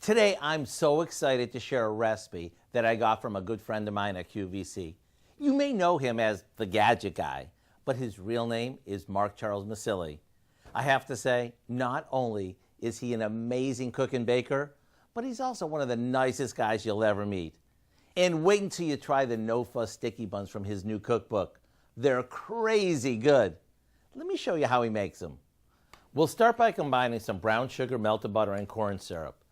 Today, I'm so excited to share a recipe that I got from a good friend of mine at QVC. You may know him as the Gadget Guy, but his real name is Mark Charles Masilli. I have to say, not only is he an amazing cook and baker, but he's also one of the nicest guys you'll ever meet. And wait until you try the no-fuss sticky buns from his new cookbook. They're crazy good. Let me show you how he makes them. We'll start by combining some brown sugar, melted butter, and corn syrup.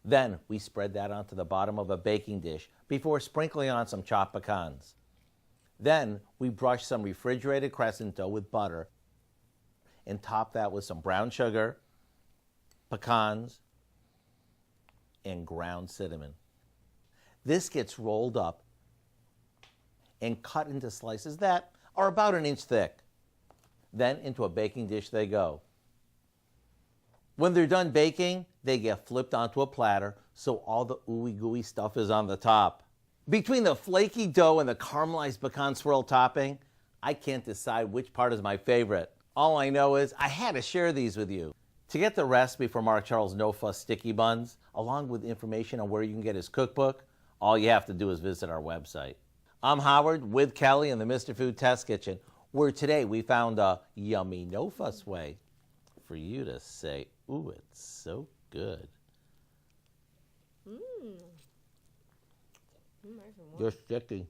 Then we spread that onto the bottom of a baking dish before sprinkling on some chopped pecans. Then we brush some refrigerated crescent dough with butter and top that with some brown sugar, pecans, and ground cinnamon. This gets rolled up and cut into slices that are about an inch thick. Then into a baking dish they go. When they're done baking, they get flipped onto a platter so all the ooey gooey stuff is on the top. Between the flaky dough and the caramelized pecan swirl topping, I can't decide which part is my favorite. All I know is I had to share these with you. To get the recipe for Mark Charles' No Fuss Sticky Buns, along with information on where you can get his cookbook, all you have to do is visit our website. I'm Howard with Kelly in the Mr. Food Test Kitchen, where today we found a yummy no fuss way for you to say, ooh, it's so good. Nice and warm. You're sticky.